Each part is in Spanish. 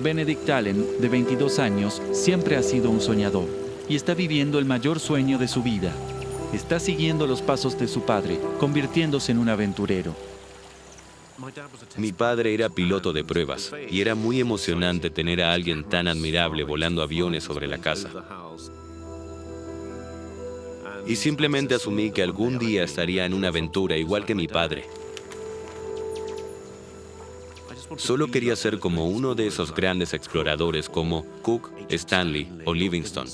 Benedict Allen, de 22 años, siempre ha sido un soñador y está viviendo el mayor sueño de su vida. Está siguiendo los pasos de su padre, convirtiéndose en un aventurero. Mi padre era piloto de pruebas y era muy emocionante tener a alguien tan admirable volando aviones sobre la casa. Y simplemente asumí que algún día estaría en una aventura igual que mi padre. Solo quería ser como uno de esos grandes exploradores como Cook, Stanley o Livingstone.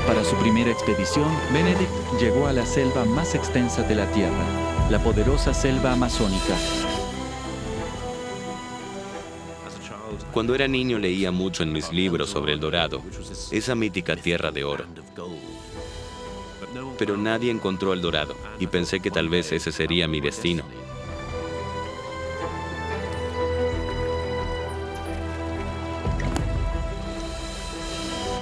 Para su primera expedición, Benedict llegó a la selva más extensa de la Tierra, la poderosa selva amazónica. Cuando era niño leía mucho en mis libros sobre El Dorado, esa mítica tierra de oro. Pero nadie encontró El Dorado y pensé que tal vez ese sería mi destino.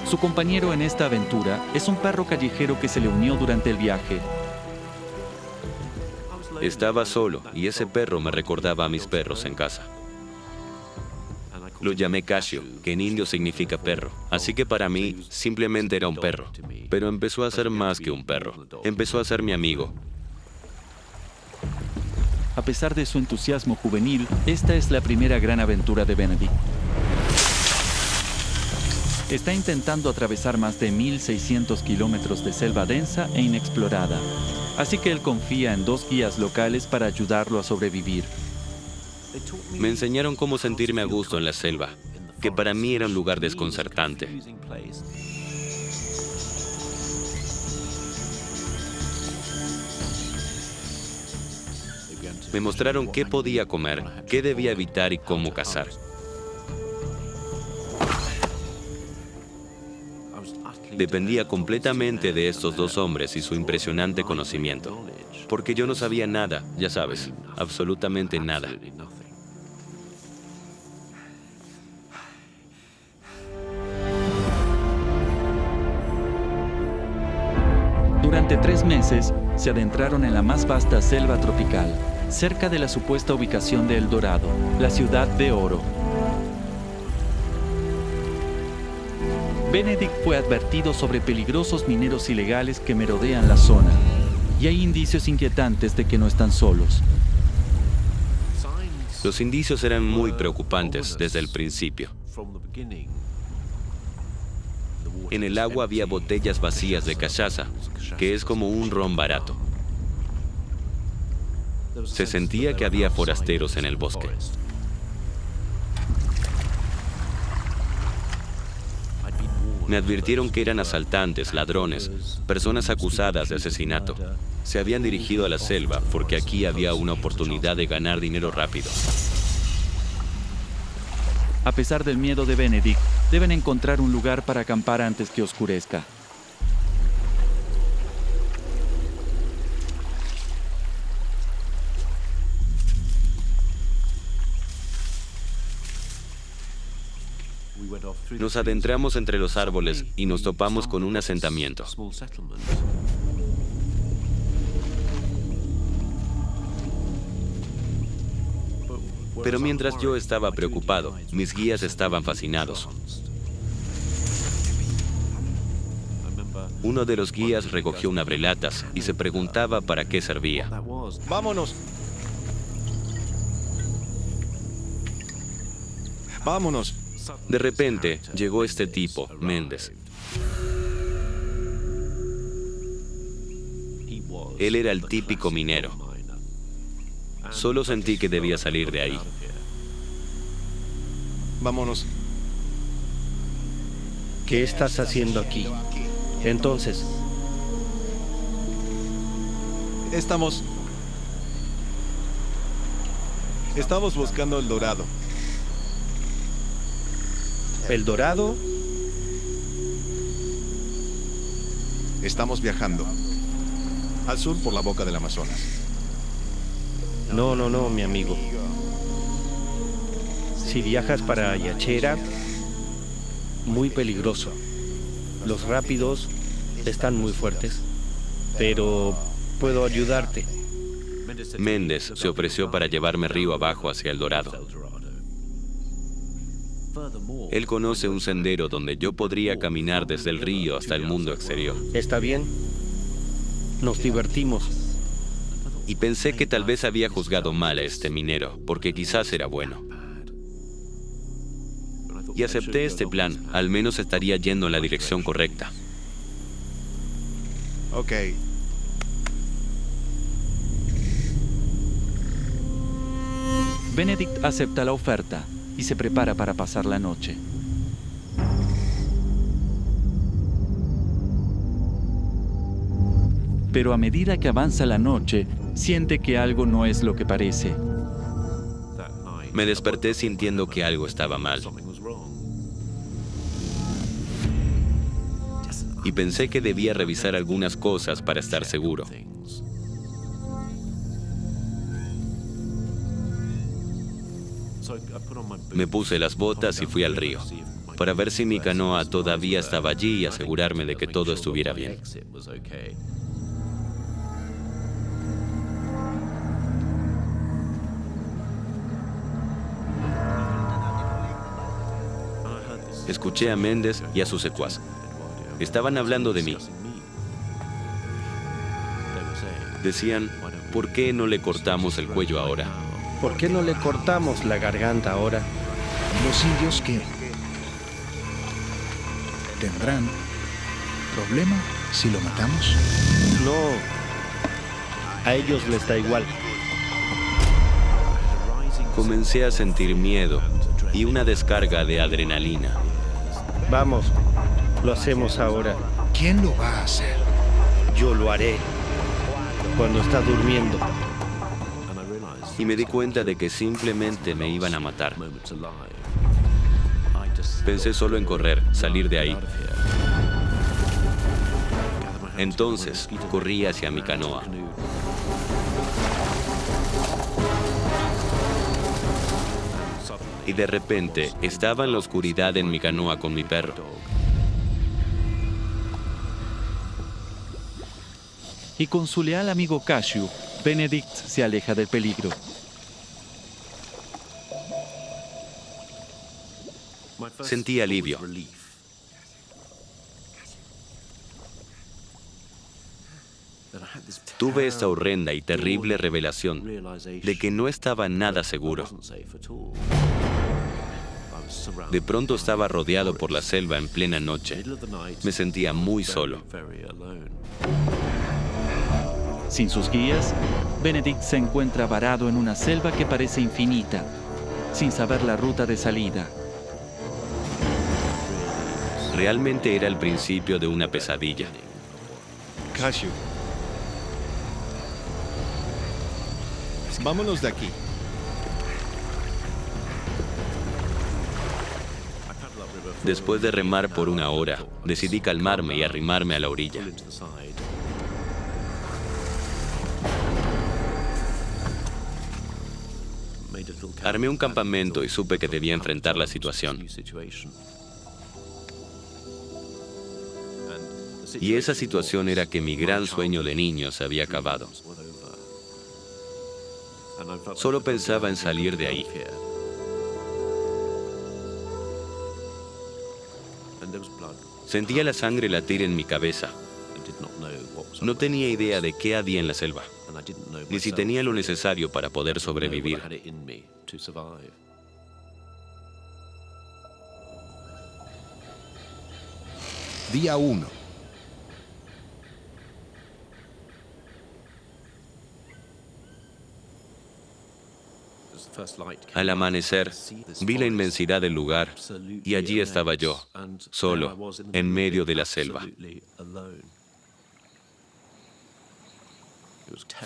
Su compañero en esta aventura es un perro callejero que se le unió durante el viaje. Estaba solo y ese perro me recordaba a mis perros en casa. Lo llamé Casio, que en indio significa perro. Así que para mí simplemente era un perro. Pero empezó a ser más que un perro. Empezó a ser mi amigo. A pesar de su entusiasmo juvenil, esta es la primera gran aventura de Benedict. Está intentando atravesar más de 1.600 kilómetros de selva densa e inexplorada. Así que él confía en 2 guías locales para ayudarlo a sobrevivir. Me enseñaron cómo sentirme a gusto en la selva, que para mí era un lugar desconcertante. Me mostraron qué podía comer, qué debía evitar y cómo cazar. Dependía completamente de estos 2 hombres y su impresionante conocimiento, porque yo no sabía nada, ya sabes, absolutamente nada. Durante 3 meses, se adentraron en la más vasta selva tropical, cerca de la supuesta ubicación de El Dorado, la ciudad de oro. Benedict fue advertido sobre peligrosos mineros ilegales que merodean la zona, y hay indicios inquietantes de que no están solos. Los indicios eran muy preocupantes desde el principio. En el agua había botellas vacías de cachaza, que es como un ron barato. Se sentía que había forasteros en el bosque. Me advirtieron que eran asaltantes, ladrones, personas acusadas de asesinato. Se habían dirigido a la selva porque aquí había una oportunidad de ganar dinero rápido. A pesar del miedo de Benedict, deben encontrar un lugar para acampar antes que oscurezca. Nos adentramos entre los árboles y nos topamos con un asentamiento. Pero mientras yo estaba preocupado, mis guías estaban fascinados. Uno de los guías recogió un abrelatas y se preguntaba para qué servía. ¡Vámonos! ¡Vámonos! De repente, llegó este tipo, Méndez. Él era el típico minero. Solo sentí que debía salir de ahí. Vámonos. ¿Qué estás haciendo aquí? Entonces, Estamos buscando El Dorado. ¿El Dorado? Estamos viajando al sur por la boca del Amazonas. No, mi amigo. Si viajas para Yachera, muy peligroso. Los rápidos están muy fuertes, pero puedo ayudarte. Méndez se ofreció para llevarme río abajo hacia El Dorado. Él conoce un sendero donde yo podría caminar desde el río hasta el mundo exterior. ¿Está bien? Nos divertimos. Y pensé que tal vez había juzgado mal a este minero, porque quizás era bueno. Y acepté este plan, al menos estaría yendo en la dirección correcta. Ok. Benedict acepta la oferta y se prepara para pasar la noche. Pero a medida que avanza la noche, siente que algo no es lo que parece. Me desperté sintiendo que algo estaba mal. Y pensé que debía revisar algunas cosas para estar seguro. Me puse las botas y fui al río, para ver si mi canoa todavía estaba allí y asegurarme de que todo estuviera bien. Escuché a Méndez y a su secuaz. Estaban hablando de mí. Decían, ¿por qué no le cortamos el cuello ahora? ¿Por qué no le cortamos la garganta ahora? ¿Los indios qué? ¿Tendrán problema si lo matamos? No. A ellos les da igual. Comencé a sentir miedo y una descarga de adrenalina. Vamos, lo hacemos ahora. ¿Quién lo va a hacer? Yo lo haré. Cuando está durmiendo. Y me di cuenta de que simplemente me iban a matar. Pensé solo en correr, salir de ahí. Entonces, corrí hacia mi canoa. Y de repente, estaba en la oscuridad en mi canoa con mi perro. Y con su leal amigo Cashew, Benedict se aleja del peligro. Sentí alivio. Tuve esta horrenda y terrible revelación de que no estaba nada seguro. De pronto estaba rodeado por la selva en plena noche. Me sentía muy solo. Sin sus guías, Benedict se encuentra varado en una selva que parece infinita, sin saber la ruta de salida. Realmente era el principio de una pesadilla. Cashew. Vámonos de aquí. Después de remar por una hora, decidí calmarme y arrimarme a la orilla. Armé un campamento y supe que debía enfrentar la situación. Y esa situación era que mi gran sueño de niño se había acabado. Solo pensaba en salir de ahí. Sentía la sangre latir en mi cabeza. No tenía idea de qué había en la selva, ni si tenía lo necesario para poder sobrevivir. Día 1. Al amanecer, vi la inmensidad del lugar y allí estaba yo, solo, en medio de la selva.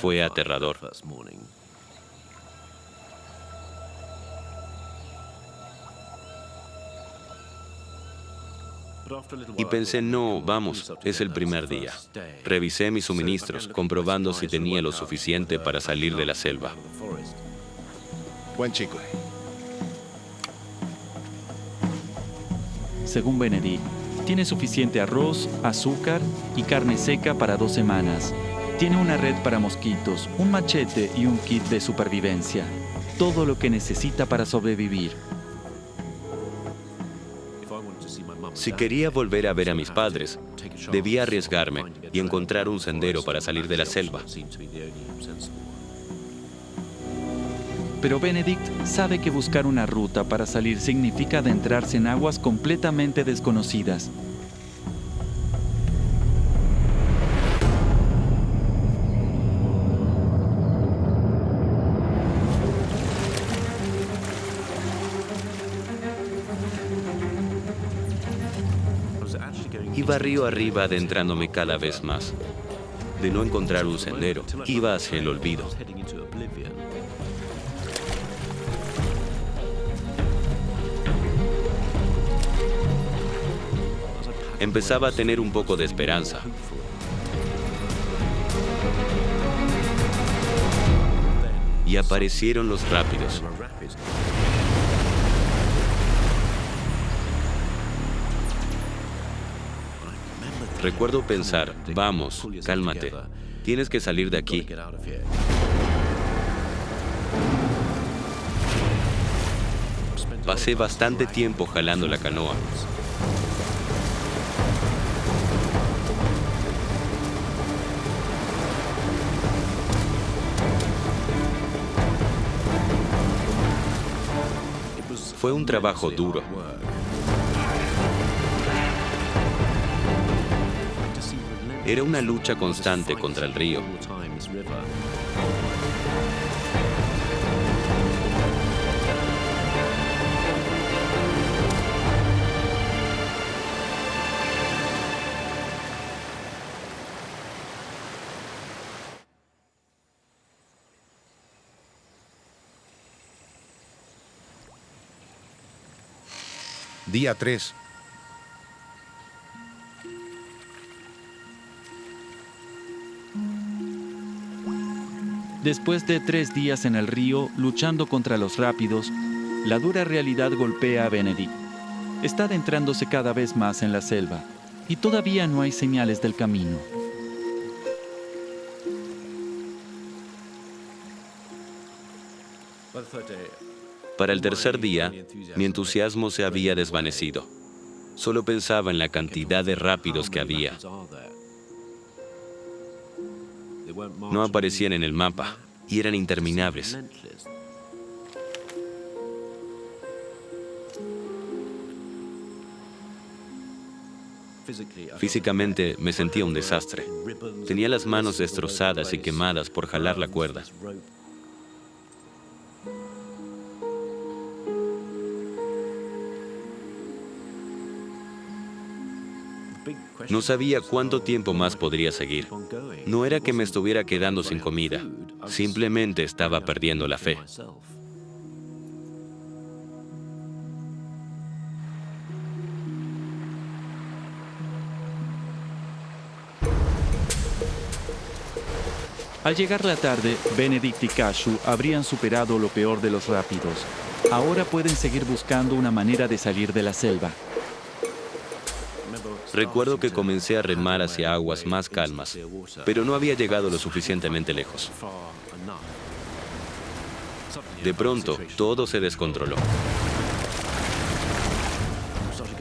Fue aterrador. Y pensé, no, vamos, es el primer día. Revisé mis suministros, comprobando si tenía lo suficiente para salir de la selva. Buen chico. Según Benedict, tiene suficiente arroz, azúcar y carne seca para 2 semanas. Tiene una red para mosquitos, un machete y un kit de supervivencia. Todo lo que necesita para sobrevivir. Si quería volver a ver a mis padres, debía arriesgarme y encontrar un sendero para salir de la selva. Pero Benedict sabe que buscar una ruta para salir significa adentrarse en aguas completamente desconocidas. Iba río arriba adentrándome cada vez más. De no encontrar un sendero, iba hacia el olvido. Empezaba a tener un poco de esperanza. Y aparecieron los rápidos. Recuerdo pensar, vamos, cálmate, tienes que salir de aquí. Pasé bastante tiempo jalando la canoa. Fue un trabajo duro. Era una lucha constante contra el río. Día 3. Después de 3 días en el río, luchando contra los rápidos, la dura realidad golpea a Benedict. Está adentrándose cada vez más en la selva, y todavía no hay señales del camino. Para el tercer día, mi entusiasmo se había desvanecido. Solo pensaba en la cantidad de rápidos que había. No aparecían en el mapa y eran interminables. Físicamente me sentía un desastre. Tenía las manos destrozadas y quemadas por jalar la cuerda. No sabía cuánto tiempo más podría seguir. No era que me estuviera quedando sin comida, simplemente estaba perdiendo la fe. Al llegar la tarde, Benedict y Cashew habrían superado lo peor de los rápidos. Ahora pueden seguir buscando una manera de salir de la selva. Recuerdo que comencé a remar hacia aguas más calmas, pero no había llegado lo suficientemente lejos. De pronto, todo se descontroló.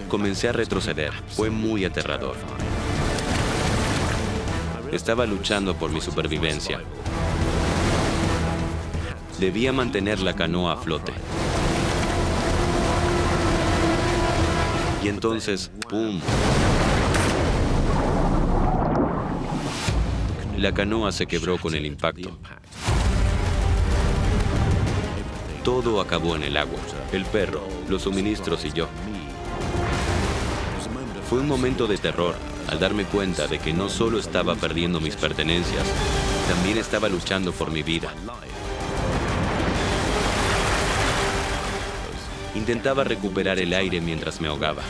Comencé a retroceder. Fue muy aterrador. Estaba luchando por mi supervivencia. Debía mantener la canoa a flote. Y entonces, ¡pum! La canoa se quebró con el impacto. Todo acabó en el agua. El perro, los suministros y yo. Fue un momento de terror al darme cuenta de que no solo estaba perdiendo mis pertenencias, también estaba luchando por mi vida. Intentaba recuperar el aire mientras me ahogaba.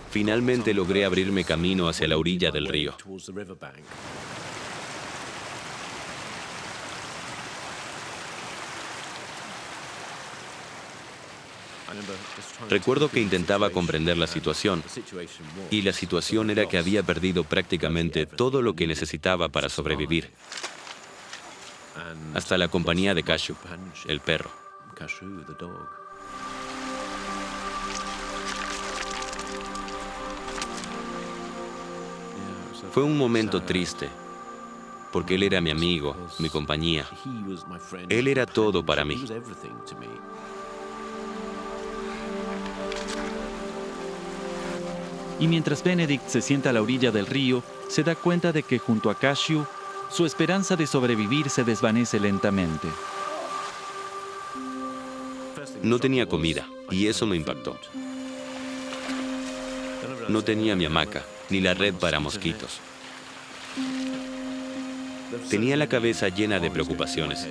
Finalmente logré abrirme camino hacia la orilla del río. Recuerdo que intentaba comprender la situación, y la situación era que había perdido prácticamente todo lo que necesitaba para sobrevivir, hasta la compañía de Cashew, el perro. Fue un momento triste, porque él era mi amigo, mi compañía. Él era todo para mí. Y mientras Benedict se sienta a la orilla del río, se da cuenta de que junto a Cashew, su esperanza de sobrevivir se desvanece lentamente. No tenía comida, y eso me impactó. No tenía mi hamaca, ni la red para mosquitos. Tenía la cabeza llena de preocupaciones.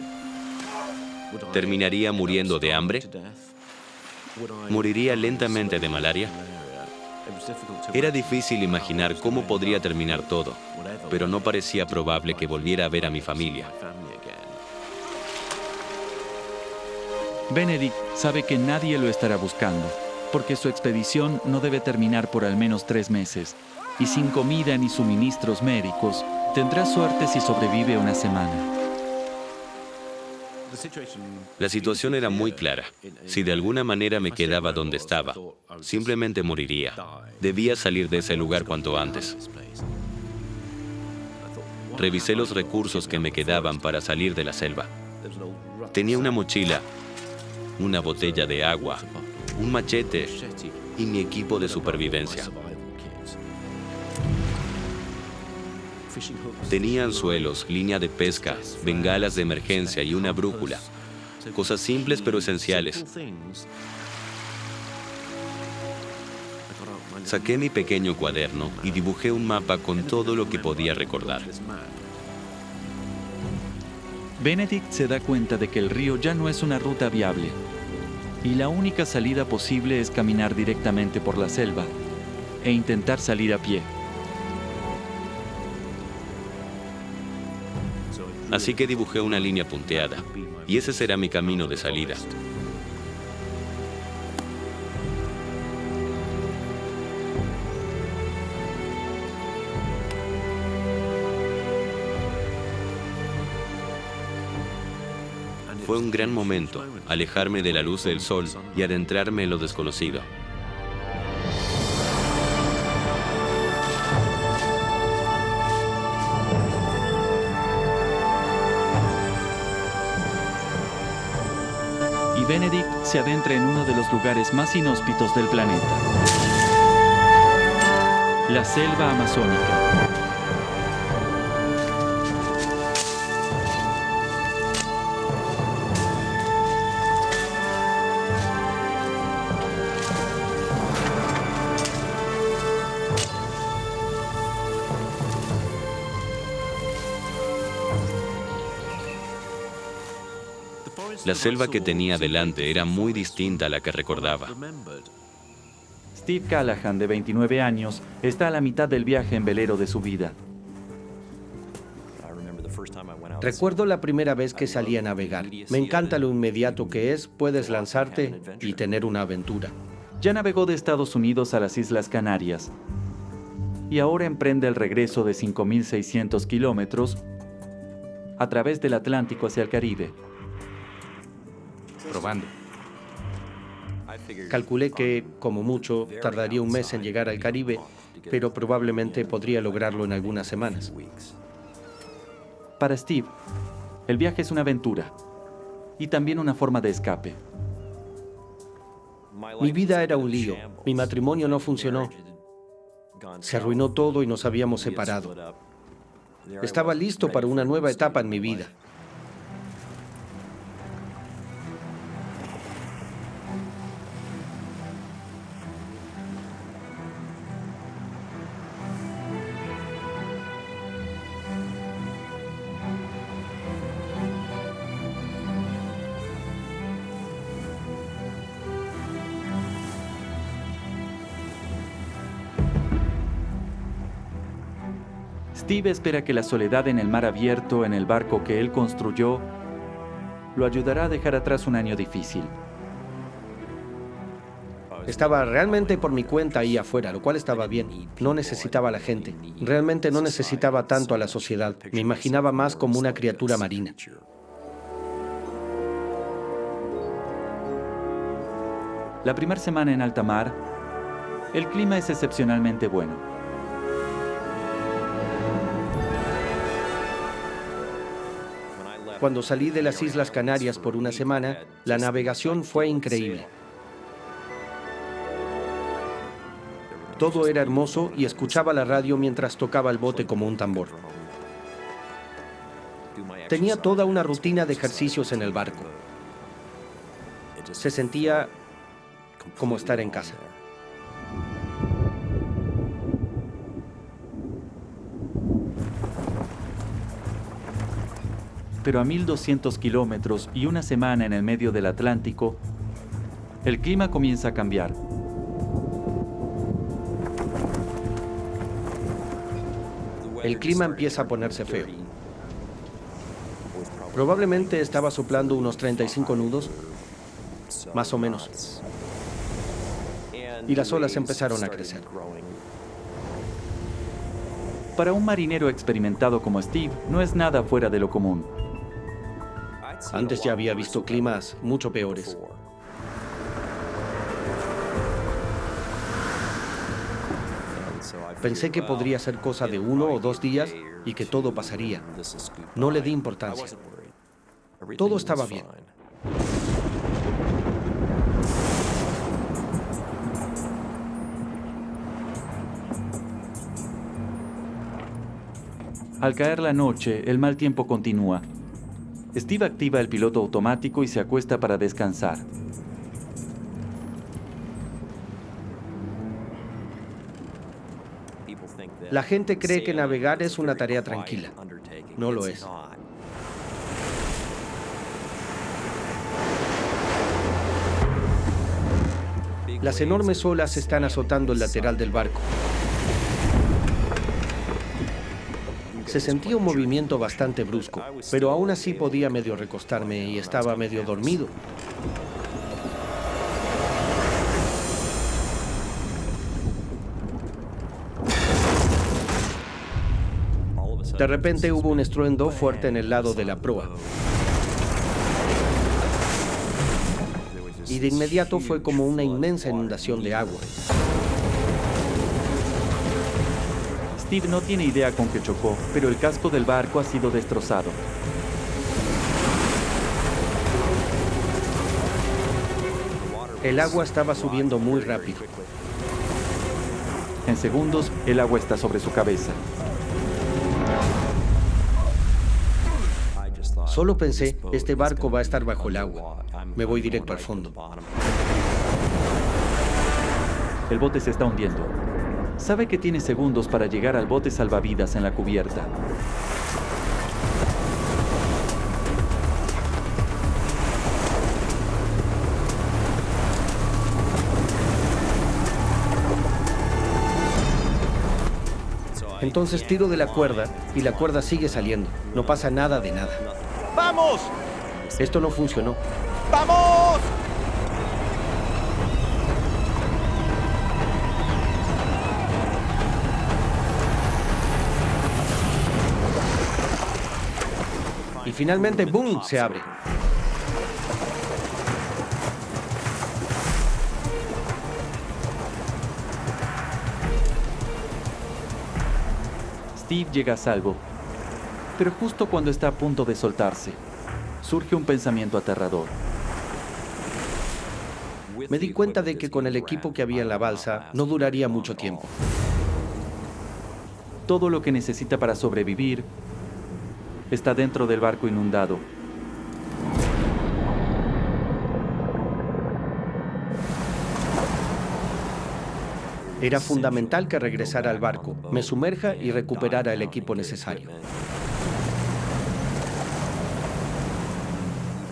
¿Terminaría muriendo de hambre? ¿Moriría lentamente de malaria? Era difícil imaginar cómo podría terminar todo, pero no parecía probable que volviera a ver a mi familia. Benedict sabe que nadie lo estará buscando, porque su expedición no debe terminar por al menos 3 meses, y sin comida ni suministros médicos, tendrá suerte si sobrevive una semana. La situación era muy clara. Si de alguna manera me quedaba donde estaba, simplemente moriría. Debía salir de ese lugar cuanto antes. Revisé los recursos que me quedaban para salir de la selva. Tenía una mochila, una botella de agua, un machete y mi equipo de supervivencia. Tenía anzuelos, línea de pesca, bengalas de emergencia y una brújula. Cosas simples pero esenciales. Saqué mi pequeño cuaderno y dibujé un mapa con todo lo que podía recordar. Benedict se da cuenta de que el río ya no es una ruta viable, y la única salida posible es caminar directamente por la selva e intentar salir a pie. Así que dibujé una línea punteada, y ese será mi camino de salida. Fue un gran momento, alejarme de la luz del sol y adentrarme en lo desconocido. Y Benedict se adentra en uno de los lugares más inhóspitos del planeta: la selva amazónica. La selva que tenía delante era muy distinta a la que recordaba. Steve Callahan, de 29 años, está a la mitad del viaje en velero de su vida. Recuerdo la primera vez que salí a navegar. Me encanta lo inmediato que es, puedes lanzarte y tener una aventura. Ya navegó de Estados Unidos a las Islas Canarias y ahora emprende el regreso de 5.600 kilómetros a través del Atlántico hacia el Caribe. Probando. Calculé que, como mucho, tardaría un mes en llegar al Caribe, pero probablemente podría lograrlo en algunas semanas. Para Steve, el viaje es una aventura y también una forma de escape. Mi vida era un lío. Mi matrimonio no funcionó. Se arruinó todo y nos habíamos separado. Estaba listo para una nueva etapa en mi vida. Steve espera que la soledad en el mar abierto en el barco que él construyó lo ayudará a dejar atrás un año difícil. Estaba realmente por mi cuenta ahí afuera, lo cual estaba bien. No necesitaba a la gente. Realmente no necesitaba tanto a la sociedad. Me imaginaba más como una criatura marina. La primera semana en alta mar, el clima es excepcionalmente bueno. Cuando salí de las Islas Canarias por una semana, la navegación fue increíble. Todo era hermoso y escuchaba la radio mientras tocaba el bote como un tambor. Tenía toda una rutina de ejercicios en el barco. Se sentía como estar en casa. Pero a 1.200 kilómetros y una semana en el medio del Atlántico, el clima comienza a cambiar. El clima empieza a ponerse feo. Probablemente estaba soplando unos 35 nudos, más o menos. Y las olas empezaron a crecer. Para un marinero experimentado como Steve, no es nada fuera de lo común. Antes ya había visto climas mucho peores. Pensé que podría ser cosa de 1 o 2 días y que todo pasaría. No le di importancia. Todo estaba bien. Al caer la noche, el mal tiempo continúa. Steve activa el piloto automático y se acuesta para descansar. La gente cree que navegar es una tarea tranquila. No lo es. Las enormes olas están azotando el lateral del barco. Se sentía un movimiento bastante brusco, pero aún así podía medio recostarme y estaba medio dormido. De repente hubo un estruendo fuerte en el lado de la proa. Y de inmediato fue como una inmensa inundación de agua. Steve no tiene idea con qué chocó, pero el casco del barco ha sido destrozado. El agua estaba subiendo muy rápido. En segundos, el agua está sobre su cabeza. Solo pensé, este barco va a estar bajo el agua. Me voy directo al fondo. El bote se está hundiendo. Sabe que tiene segundos para llegar al bote salvavidas en la cubierta. Entonces tiro de la cuerda y la cuerda sigue saliendo. No pasa nada de nada. ¡Vamos! Esto no funcionó. ¡Vamos! Y finalmente, ¡boom!, se abre. Steve llega a salvo, pero justo cuando está a punto de soltarse, surge un pensamiento aterrador. Me di cuenta de que con el equipo que había en la balsa no duraría mucho tiempo. Todo lo que necesita para sobrevivir está dentro del barco inundado. Era fundamental que regresara al barco, me sumerja y recuperara el equipo necesario.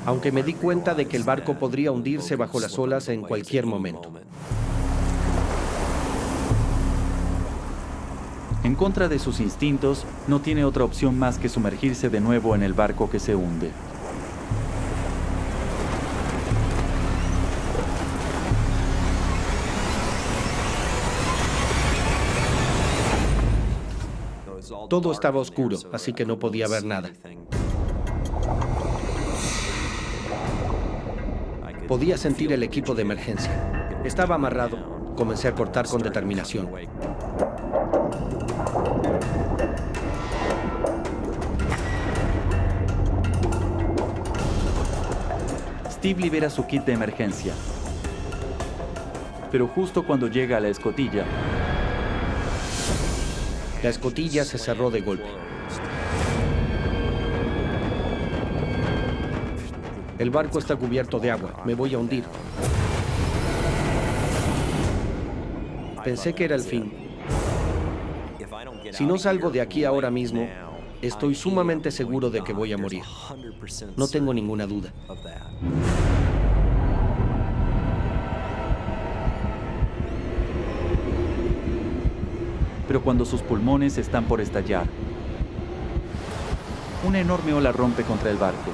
Aunque me di cuenta de que el barco podría hundirse bajo las olas en cualquier momento. En contra de sus instintos, no tiene otra opción más que sumergirse de nuevo en el barco que se hunde. Todo estaba oscuro, así que no podía ver nada. Podía sentir el equipo de emergencia. Estaba amarrado. Comencé a cortar con determinación. Steve libera su kit de emergencia. Pero justo cuando llega a la escotilla, La escotilla se cerró de golpe. El barco está cubierto de agua. Me voy a hundir. Pensé que era el fin. Si no salgo de aquí ahora mismo, estoy sumamente seguro de que voy a morir. No tengo ninguna duda. pero cuando sus pulmones están por estallar, una enorme ola rompe contra el barco.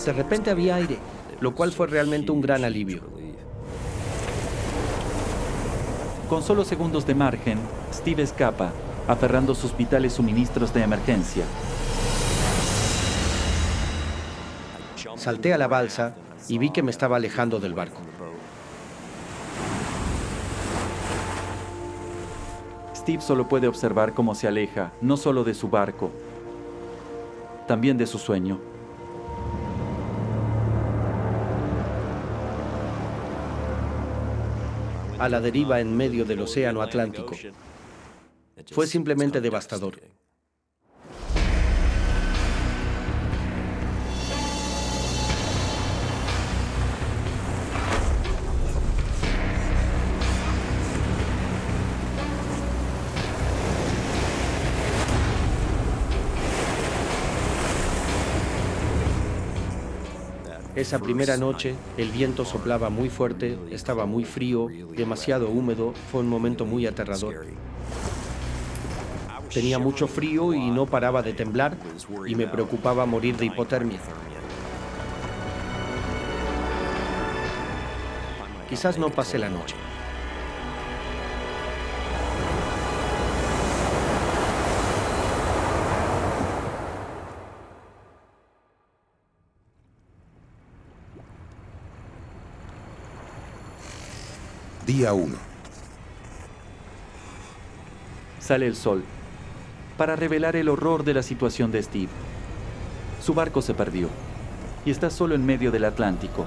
De repente había aire, lo cual fue realmente un gran alivio. Con solo segundos de margen, Steve escapa, aferrando sus vitales suministros de emergencia. Salté a la balsa y vi que me estaba alejando del barco. Steve solo puede observar cómo se aleja, no solo de su barco, también de su sueño. A la deriva en medio del océano Atlántico. Fue simplemente devastador. Esa primera noche, el viento soplaba muy fuerte, estaba muy frío, demasiado húmedo, fue un momento muy aterrador. Tenía mucho frío y no paraba de temblar, y me preocupaba morir de hipotermia. Quizás no pasé la noche. Día 1. Sale el sol, para revelar el horror de la situación de Steve. Su barco se perdió, y está solo en medio del Atlántico.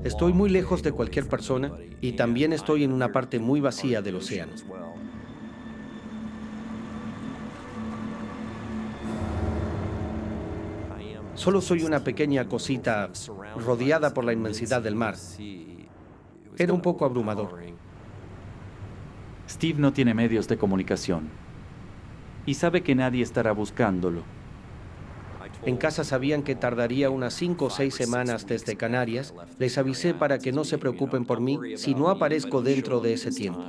Estoy muy lejos de cualquier persona y también estoy en una parte muy vacía del océano. Solo soy una pequeña cosita rodeada por la inmensidad del mar. Era un poco abrumador. Steve no tiene medios de comunicación y sabe que nadie estará buscándolo. En casa sabían que tardaría unas 5 o 6 semanas desde Canarias. Les avisé para que no se preocupen por mí si no aparezco dentro de ese tiempo.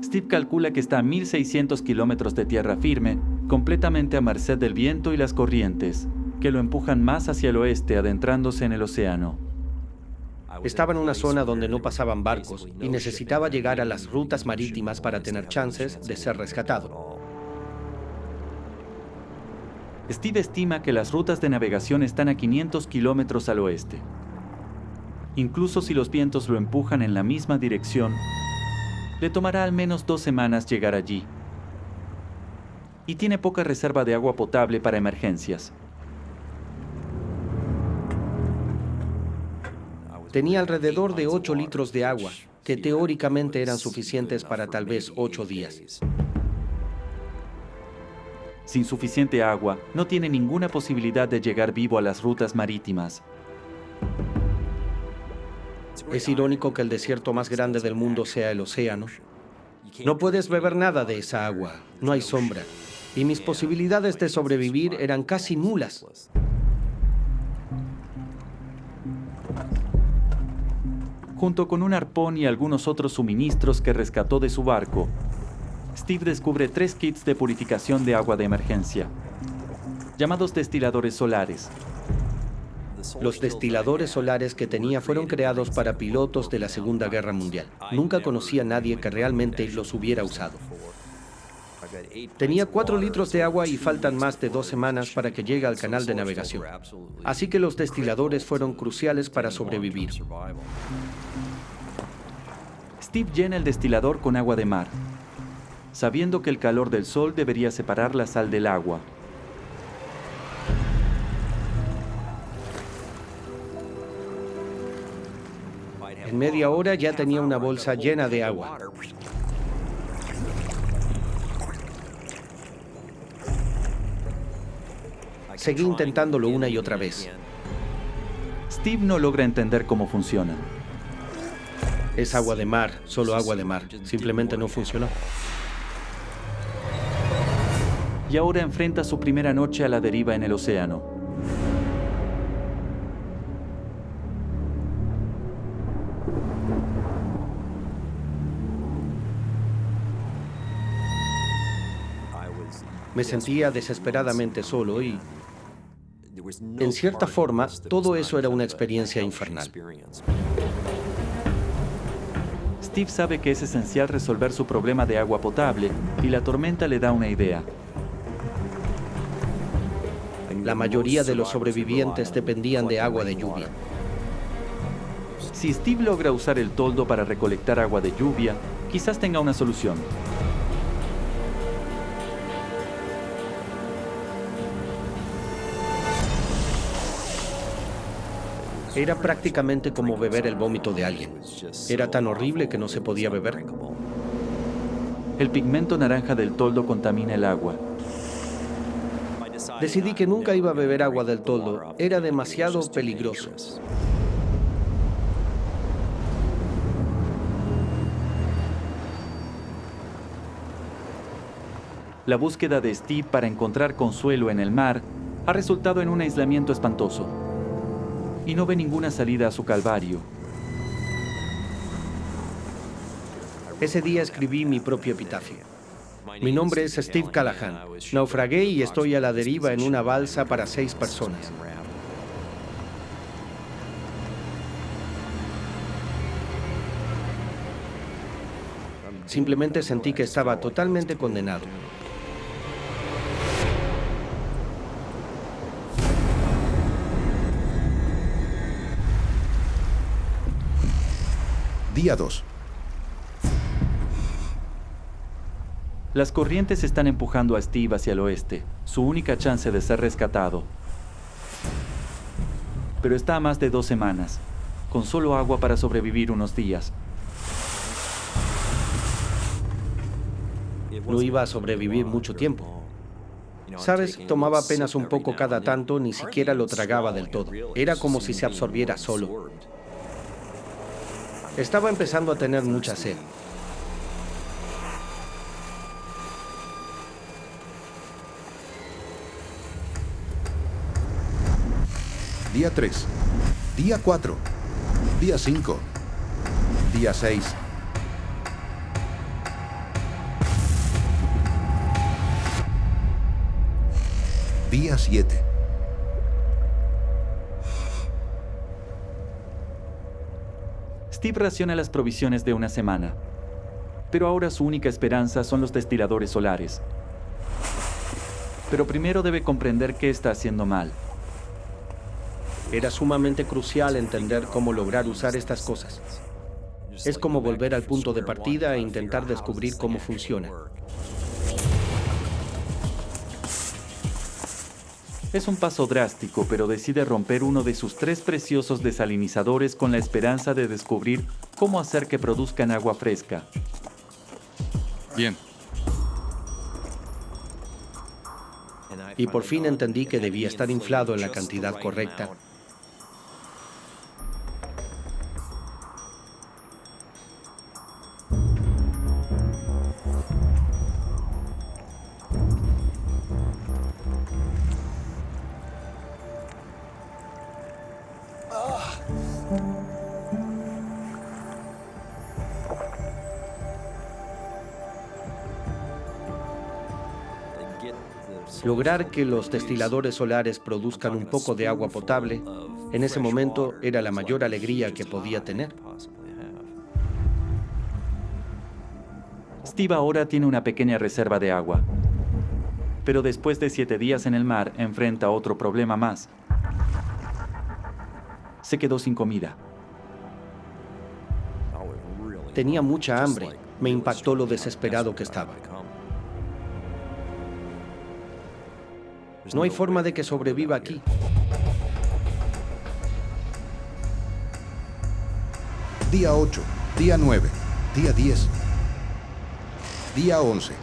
Steve calcula que está a 1.600 kilómetros de tierra firme, completamente a merced del viento y las corrientes, que lo empujan más hacia el oeste, adentrándose en el océano. Estaba en una zona donde no pasaban barcos y necesitaba llegar a las rutas marítimas para tener chances de ser rescatado. Steve estima que las rutas de navegación están a 500 kilómetros al oeste. Incluso si los vientos lo empujan en la misma dirección, le tomará al menos 2 semanas llegar allí. Y tiene poca reserva de agua potable para emergencias. Tenía alrededor de 8 litros de agua, que teóricamente eran suficientes para tal vez 8 días. Sin suficiente agua, no tiene ninguna posibilidad de llegar vivo a las rutas marítimas. Es irónico que el desierto más grande del mundo sea el océano. No puedes beber nada de esa agua, no hay sombra, y mis posibilidades de sobrevivir eran casi nulas. Junto con un arpón y algunos otros suministros que rescató de su barco, Steve descubre 3 kits de purificación de agua de emergencia, llamados destiladores solares. Los destiladores solares que tenía fueron creados para pilotos de la Segunda Guerra Mundial. Nunca conocí a nadie que realmente los hubiera usado. Tenía 4 litros de agua y faltan más de 2 semanas para que llegue al canal de navegación. Así que los destiladores fueron cruciales para sobrevivir. Steve llena el destilador con agua de mar, sabiendo que el calor del sol debería separar la sal del agua. En media hora ya tenía una bolsa llena de agua. Seguí intentándolo una y otra vez. Steve no logra entender cómo funciona. Es agua de mar, solo agua de mar. Simplemente no funcionó. Y ahora enfrenta su primera noche a la deriva en el océano. Me sentía desesperadamente solo y, en cierta forma, todo eso era una experiencia infernal. Steve sabe que es esencial resolver su problema de agua potable y la tormenta le da una idea. La mayoría de los sobrevivientes dependían de agua de lluvia. Si Steve logra usar el toldo para recolectar agua de lluvia, quizás tenga una solución. Era prácticamente como beber el vómito de alguien. Era tan horrible que no se podía beber. El pigmento naranja del toldo contamina el agua. Decidí que nunca iba a beber agua del toldo. Era demasiado peligroso. La búsqueda de Steve para encontrar consuelo en el mar ha resultado en un aislamiento espantoso. Y no ve ninguna salida a su calvario. Ese día escribí mi propio epitafio. Mi nombre es Steve Callahan. Naufragué y estoy a la deriva en una balsa para 6 personas. Simplemente sentí que estaba totalmente condenado. Día 2. Las corrientes están empujando a Steve hacia el oeste, su única chance de ser rescatado. Pero está a más de 2 semanas, con solo agua para sobrevivir unos días. No iba a sobrevivir mucho tiempo. ¿Sabes? Tomaba apenas un poco cada tanto, ni siquiera lo tragaba del todo. Era como si se absorbiera solo. Estaba empezando a tener mucha sed. Día 3. Día 4. Día 5. Día 6. Día 7. Steve raciona las provisiones de una semana, pero ahora su única esperanza son los destiladores solares. Pero primero debe comprender qué está haciendo mal. Era sumamente crucial entender cómo lograr usar estas cosas. Es como volver al punto de partida e intentar descubrir cómo funciona. Es un paso drástico, pero decide romper uno de sus 3 preciosos desalinizadores con la esperanza de descubrir cómo hacer que produzcan agua fresca. Bien. Y por fin entendí que debía estar inflado en la cantidad correcta. Lograr que los destiladores solares produzcan un poco de agua potable, en ese momento era la mayor alegría que podía tener. Steve ahora tiene una pequeña reserva de agua. Pero después de 7 días en el mar, enfrenta otro problema más. Se quedó sin comida. Tenía mucha hambre. Me impactó lo desesperado que estaba. No hay forma de que sobreviva aquí. Día 8, día 9, día 10, día 11.